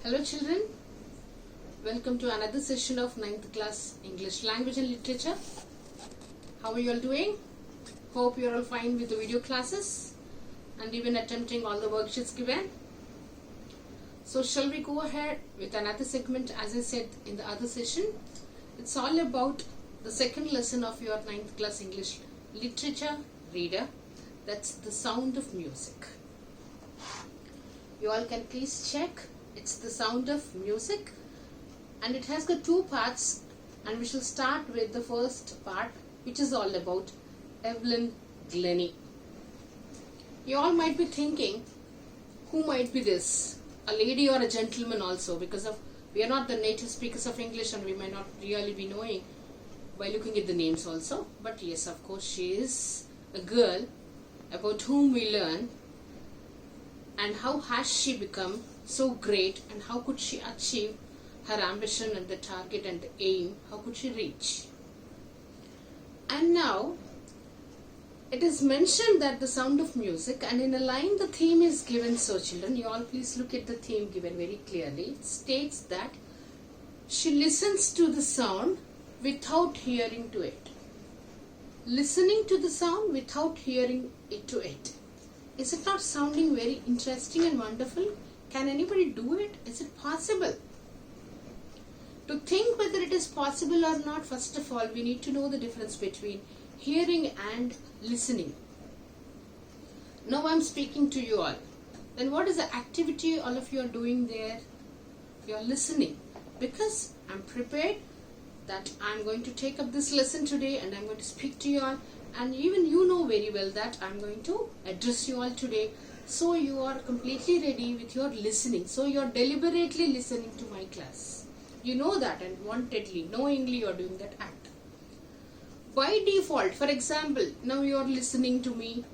Hello children, welcome to another session of 9th class English language and literature. How are you all doing? Hope you are all fine with the video classes and even attempting all the worksheets given. So shall we go ahead with another segment? As I said in the other session, it's all about the second lesson of your 9th class English literature reader. That's the sound of music. You all can please check. It's the sound of music and it has got two parts, and we shall start with the first part, which is all about Evelyn Glennie. You all might be thinking, who might be this? A lady or a gentleman also, because we are not the native speakers of English and we might not really be knowing by looking at the names also. But yes, of course, she is a girl about whom we learn and how has she become so great, and how could she achieve her ambition and the target and the aim, how could she reach. And now it is mentioned that the sound of music, and in a line the theme is given. So children, you all please look at the theme given very clearly. It states that she listens to the sound without hearing to it. Listening to the sound without hearing it to it. Is it not sounding very interesting and wonderful? Can anybody do it? Is it possible? To think whether it is possible or not, first of all, we need to know the difference between hearing and listening. Now I am speaking to you all. Then what is the activity all of you are doing there? You are listening, because I am prepared that I am going to take up this lesson today and I am going to speak to you all, and even you know very well that I am going to address you all today. So you are completely ready with your listening. So you are deliberately listening to my class. You know that, and wantedly, knowingly you are doing that act. By default, for example, now you are listening to me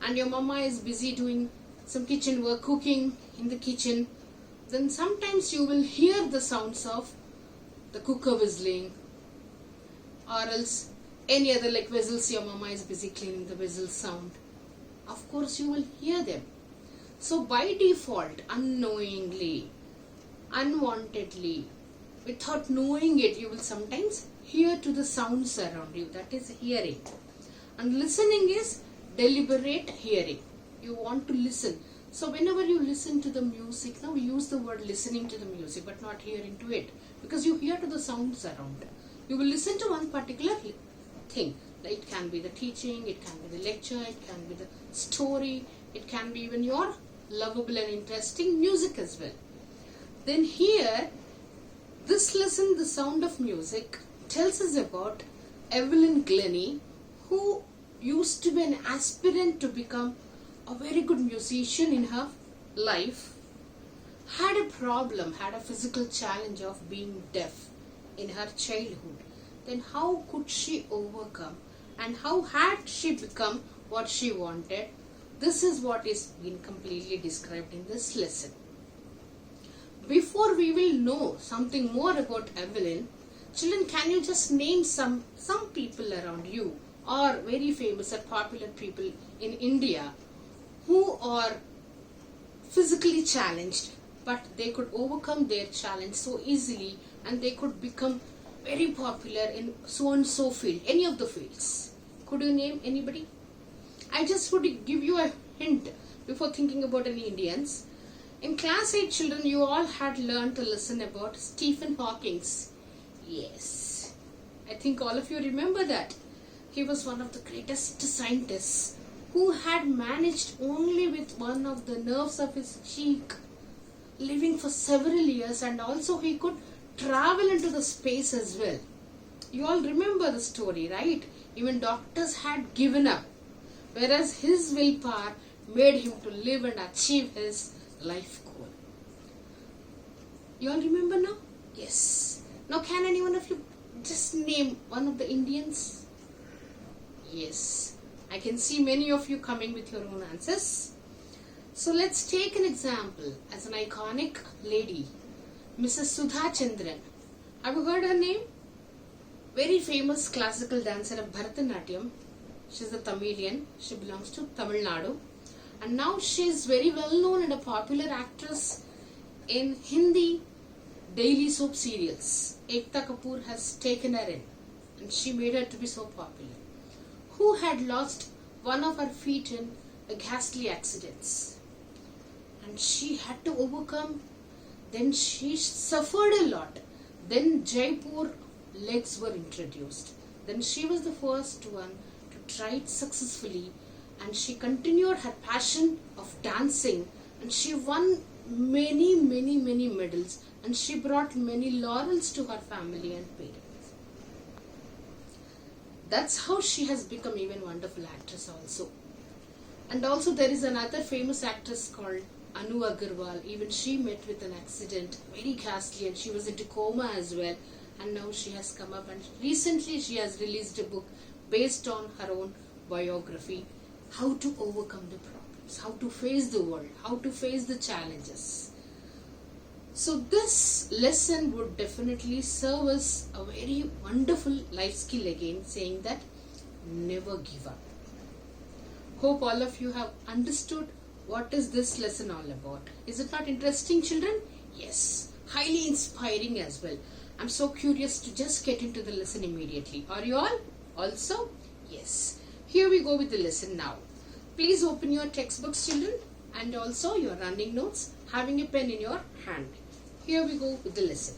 and your mama is busy doing some kitchen work, cooking in the kitchen. Then sometimes you will hear the sounds of the cooker whistling, or else any other like whistles. Your mama is busy cleaning, the whistle sound. Of course you will hear them. So by default, unknowingly, unwantedly, without knowing it, you will sometimes hear to the sounds around you. That is hearing. And listening is deliberate hearing. You want to listen. So whenever you listen to the music, now we use the word listening to the music but not hearing to it, because you hear to the sounds around. You will listen to one particular thing. It can be the teaching, it can be the lecture, it can be the story, it can be even your lovable and interesting music as well. Then here, this lesson, the sound of music, tells us about Evelyn Glennie, who used to be an aspirant to become a very good musician in her life, had a problem, had a physical challenge of being deaf in her childhood. Then how could she overcome, and how had she become what she wanted? This is what is being completely described in this lesson. Before we will know something more about Evelyn, children, can you just name some people around you, or very famous or popular people in India who are physically challenged, but they could overcome their challenge so easily and they could become very popular in so and so field, any of the fields? Could you name anybody? I just would give you a hint before thinking about any Indians. In class 8, children, you all had learned to listen about Stephen Hawking. Yes, I think all of you remember that. He was one of the greatest scientists who had managed only with one of the nerves of his cheek, living for several years, and also he could travel into the space as well. You all remember the story, right? Even doctors had given up, whereas his willpower made him to live and achieve his life goal. You all remember now? Yes. Now can any one of you just name one of the Indians? Yes. I can see many of you coming with your own answers. So let's take an example as an iconic lady, Mrs. Sudha Chandran. Have you heard her name? Very famous classical dancer of Bharatanatyam. She's a Tamilian. She belongs to Tamil Nadu. And now she is very well known and a popular actress In Hindi daily soap serials, Ekta Kapoor has taken her in and she made her to be so popular. Who had lost one of her feet in a ghastly accident. And she had to overcome. Then she suffered a lot. Then Jaipur legs were introduced. Then she was the first one to try it successfully, and she continued her passion of dancing, and she won many medals, and she brought many laurels to her family and parents. That's how she has become even wonderful actress also. And also there is another famous actress called Anu Agarwal. Even she met with an accident, very ghastly, and she was into coma as well. And now she has come up, and recently she has released a book based on her own biography, how to overcome the problems, how to face the world, how to face the challenges. So this lesson would definitely serve us a very wonderful life skill again, saying that never give up. Hope all of you have understood what is this lesson all about. Is it not interesting, children? Yes, highly inspiring as well. I'm so curious to just get into the lesson immediately. Are you all also? Yes. Here we go with the lesson now. Please open your textbooks, children, and also your running notes, having a pen in your hand. Here we go with the lesson.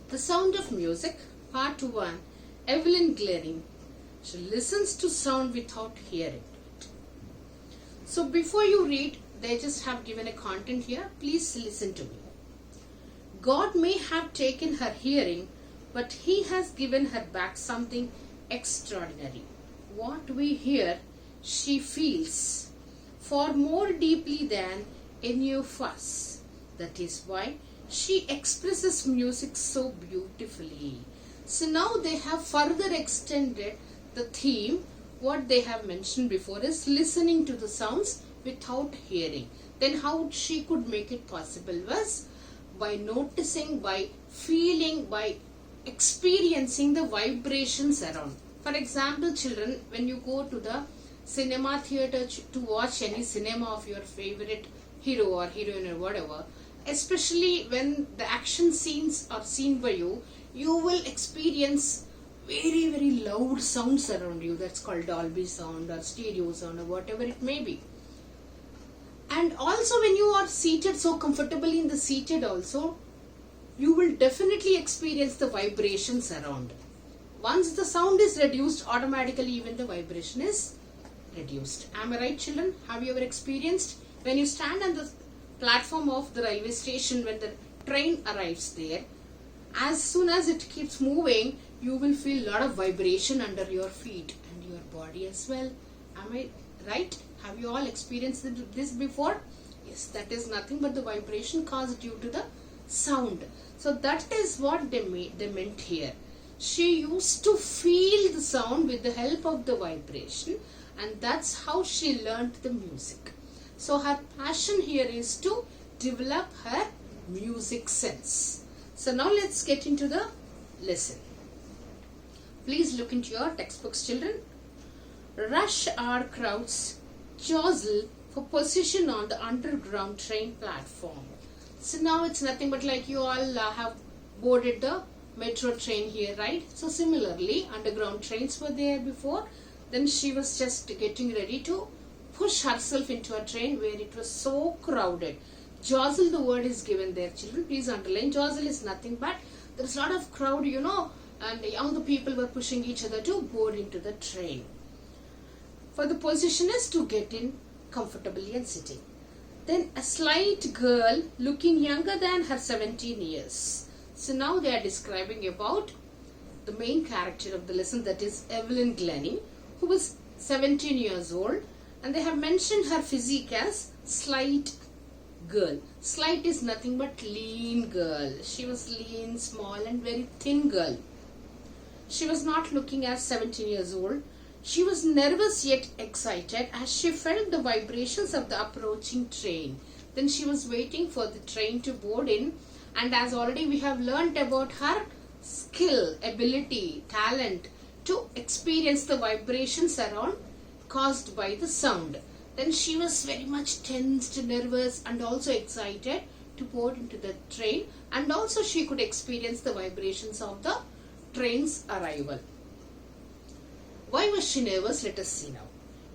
The Sound of Music, Part 1. Evelyn Glennie. She listens to sound without hearing it. So before you read, they just have given a content here. Please listen to me. God may have taken her hearing, but He has given her back something extraordinary. What we hear, she feels far more deeply than any of us. That is why she expresses music so beautifully. So now they have further extended the theme. What they have mentioned before is listening to the sounds without hearing. Then how she could make it possible was by noticing, by feeling, by experiencing the vibrations around. For example, children, when you go to the cinema theater to watch any cinema of your favorite hero or heroine or whatever, especially when the action scenes are seen by you, you will experience very loud sounds around you. That's called Dolby sound or stereo sound or whatever it may be. And also when you are seated so comfortably in the seated also, you will definitely experience the vibrations around. Once the sound is reduced, automatically even the vibration is reduced. Am I right, children? Have you ever experienced when you stand on the platform of the railway station when the train arrives there, as soon as it keeps moving, you will feel a lot of vibration under your feet and your body as well. Am I right? Have you all experienced this before? Yes, that is nothing but the vibration caused due to the sound. So that is what they meant here. She used to feel the sound with the help of the vibration, and that's how she learned the music. So her passion here is to develop her music sense. So now let's get into the lesson. Please look into your textbooks, children. Rush hour crowds jostle for position on the underground train platform. So now it's nothing but like you all have boarded the metro train here, right? So similarly, underground trains were there before. Then she was just getting ready to push herself into a train where it was so crowded. Jostle, the word is given there, children. Please underline. Jostle is nothing but there's a lot of crowd, and younger people were pushing each other to board into the train. For the position is to get in comfortably and sitting. Then a slight girl looking younger than her 17 years. So now they are describing about the main character of the lesson, that is Evelyn Glennie, who was 17 years old, and they have mentioned her physique as slight girl. Slight is nothing but lean girl. She was lean, small and very thin girl. She was not looking as 17 years old. She was nervous yet excited as she felt the vibrations of the approaching train. Then she was waiting for the train to board in, and as already we have learnt about her skill, ability, talent to experience the vibrations around caused by the sound. Then she was very much tensed, nervous, and also excited to board into the train, and also she could experience the vibrations of the train's arrival. Why was she nervous? Let us see now.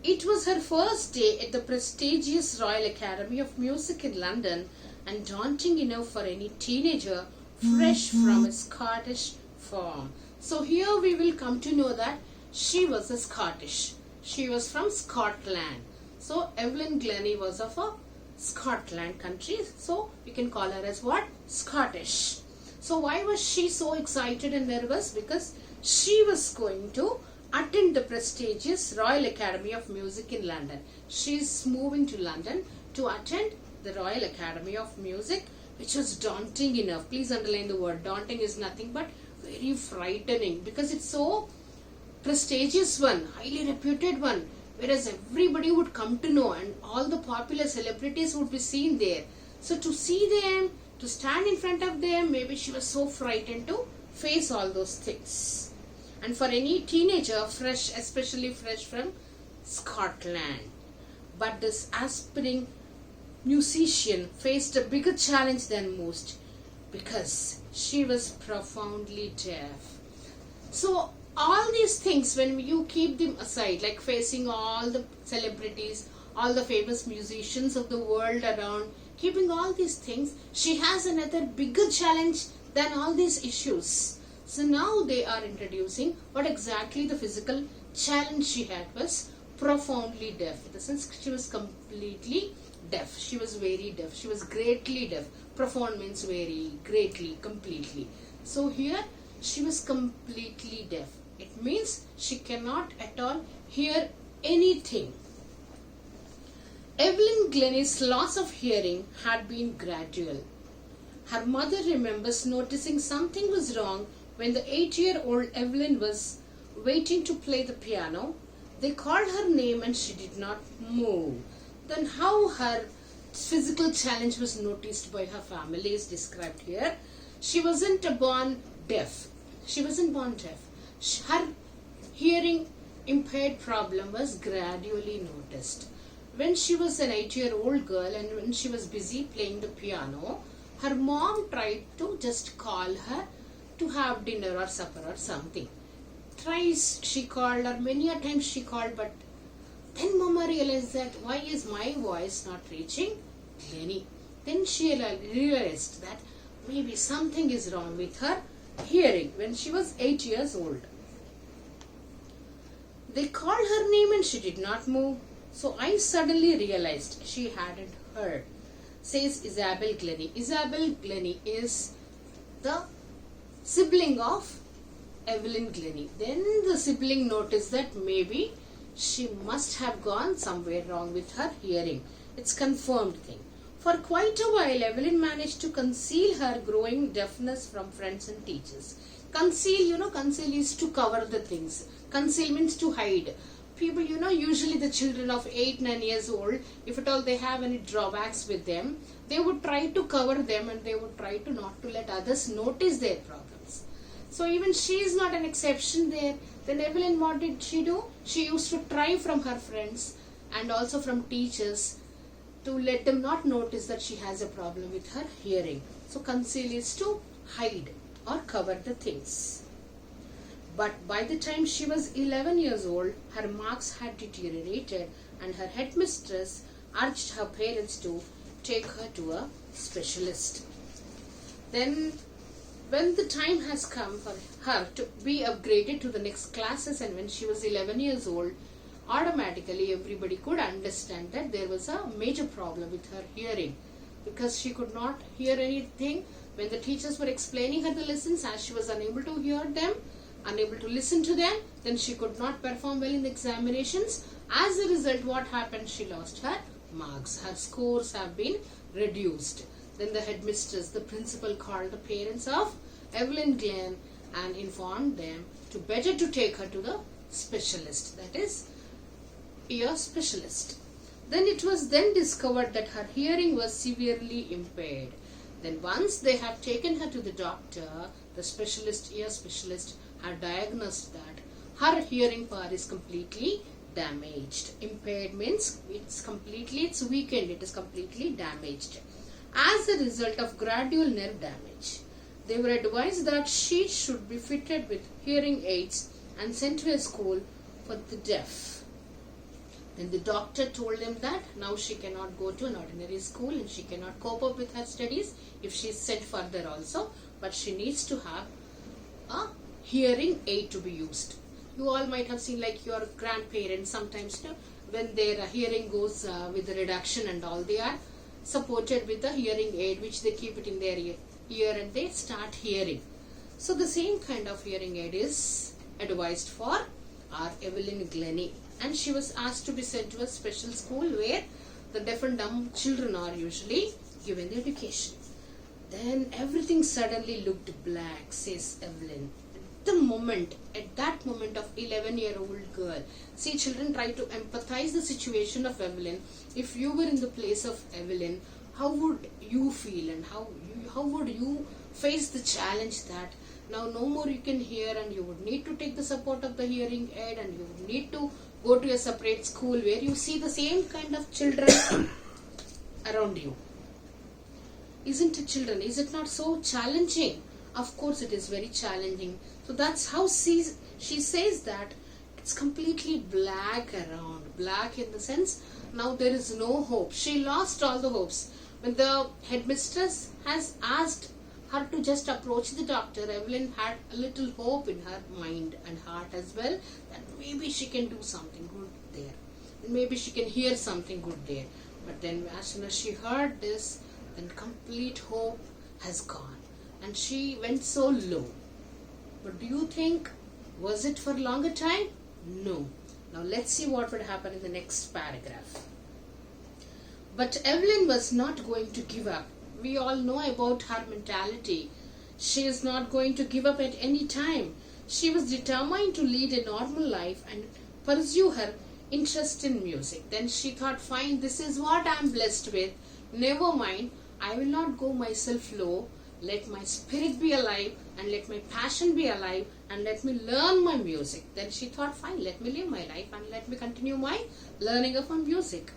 It was her first day at the prestigious Royal Academy of Music in London, and daunting enough for any teenager fresh from a Scottish farm. So here we will come to know that she was a Scottish. She was from Scotland. So Evelyn Glennie was of a Scotland country. So we can call her as what? Scottish. So why was she so excited and nervous? Because she was going to attend the prestigious Royal Academy of Music in London. She is moving to London to attend the Royal Academy of Music, which was daunting enough. Please underline the word. Daunting is nothing but very frightening, because it's so prestigious one, highly reputed one, whereas everybody would come to know and all the popular celebrities would be seen there. So to see them, to stand in front of them, maybe she was so frightened to face all those things. And for any teenager, fresh, especially fresh from Scotland. But this aspiring musician faced a bigger challenge than most, because she was profoundly deaf. So all these things, when you keep them aside, like facing all the celebrities, all the famous musicians of the world around, keeping all these things, she has another bigger challenge than all these issues. So now they are introducing what exactly the physical challenge she had was profoundly deaf. In the sense, she was completely deaf. She was very deaf. She was greatly deaf. Profound means very, greatly, completely. So here she was completely deaf. It means she cannot at all hear anything. Evelyn Glennie's loss of hearing had been gradual. Her mother remembers noticing something was wrong when the 8-year-old Evelyn was waiting to play the piano. They called her name and she did not move. Then how her physical challenge was noticed by her family is described here. She wasn't born deaf. She wasn't born deaf. Her hearing impaired problem was gradually noticed. When she was an 8-year-old girl and when she was busy playing the piano, her mom tried to just call her to have dinner or supper or something. Thrice she called, or many a time she called, but then Mama realized that why is my voice not reaching Glennie? Then she realized that maybe something is wrong with her hearing when she was 8 years old. They called her name and she did not move. So I suddenly realized she hadn't heard, says Isabel Glennie. Isabel Glennie is the sibling of Evelyn Glennie. Then the sibling noticed that maybe she must have gone somewhere wrong with her hearing. It's confirmed thing. For quite a while, Evelyn managed to conceal her growing deafness from friends and teachers. Conceal, conceal is to cover the things. Conceal means to hide. People, usually the children of 8-9 years old, if at all they have any drawbacks with them, they would try to cover them and they would try to not to let others notice their problems. So even she is not an exception there. Then Evelyn, what did she do? She used to try from her friends and also from teachers to let them not notice that she has a problem with her hearing. So conceal is to hide or cover the things. But by the time she was 11 years old, her marks had deteriorated and her headmistress urged her parents to take her to a specialist. Then when the time has come for her to be upgraded to the next classes, and when she was 11 years old, automatically everybody could understand that there was a major problem with her hearing, because she could not hear anything. When the teachers were explaining her the lessons, as she was unable to hear them, unable to listen to them, then she could not perform well in the examinations. As a result, what happened? She lost her marks. Her scores have been reduced. Then the headmistress, the principal, called the parents of Evelyn Glennie and informed them to better to take her to the specialist, that is, ear specialist. Then it was then discovered that her hearing was severely impaired. Then once they have taken her to the doctor, the specialist, ear specialist, had diagnosed that her hearing power is completely damaged. Impaired means it's weakened, it is completely damaged. As a result of gradual nerve damage, they were advised that she should be fitted with hearing aids and sent to a school for the deaf. Then the doctor told him that now she cannot go to an ordinary school and she cannot cope up with her studies if she is sent further also, but she needs to have a hearing aid to be used. You all might have seen, like your grandparents sometimes, when their hearing goes with the reduction and all, they are supported with a hearing aid which they keep it in their ear and they start hearing. So the same kind of hearing aid is advised for our Evelyn Glennie, and she was asked to be sent to a special school where the deaf and dumb children are usually given the education. Then everything suddenly looked black, says Evelyn. At that moment of 11-year-old girl. See, children try to empathize the situation of Evelyn. If you were in the place of Evelyn, how would you feel and how would you face the challenge that now no more you can hear and you would need to take the support of the hearing aid and you would need to go to a separate school where you see the same kind of children around you. Isn't it, children? Is it not so challenging? Of course it is very challenging. So that's how she says that it's completely black around. Black in the sense now there is no hope. She lost all the hopes. When the headmistress has asked her to just approach the doctor, Evelyn had a little hope in her mind and heart as well that maybe she can do something good there. Maybe she can hear something good there. But then as soon as she heard this, then complete hope has gone. And she went so low. But do you think, was it for longer time? No. Now let's see what would happen in the next paragraph. But Evelyn was not going to give up. We all know about her mentality. She is not going to give up at any time. She was determined to lead a normal life and pursue her interest in music. Then she thought, fine, this is what I am blessed with. Never mind, I will not go myself low. Let my spirit be alive and let my passion be alive and let me learn my music. Then she thought, fine, let me live my life and let me continue my learning of my music.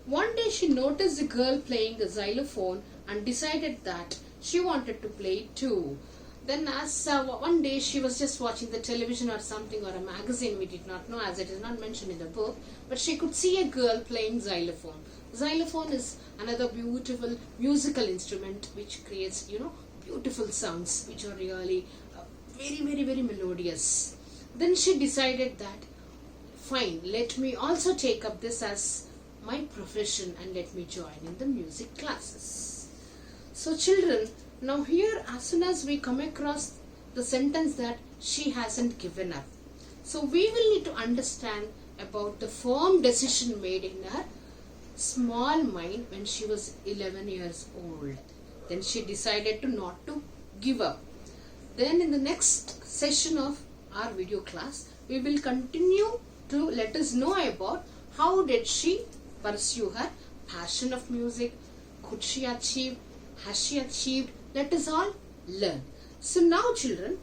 One day she noticed a girl playing the xylophone and decided that she wanted to play it too. Then as one day she was just watching the television or something or a magazine, we did not know as it is not mentioned in the book, but she could see a girl playing xylophone. Xylophone is another beautiful musical instrument which creates, beautiful sounds which are really very melodious. Then she decided that, fine, let me also take up this as my profession and let me join in the music classes. So children, now here as soon as we come across the sentence that she hasn't given up. So we will need to understand about the firm decision made in her small mind when she was 11 years old. Then she decided to not to give up. Then in the next session of our video class, we will continue to let us know about how did she pursue her passion of music. Could she achieve? Has she achieved? Let us all learn. So now children,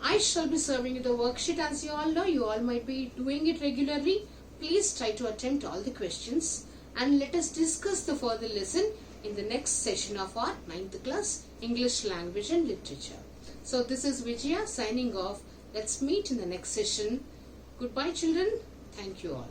I shall be serving you the worksheet as you all know. You all might be doing it regularly. Please try to attempt all the questions and let us discuss the further lesson in the next session of our 9th class English Language and Literature. So this is Vijaya signing off. Let's meet in the next session. Goodbye children. Thank you all.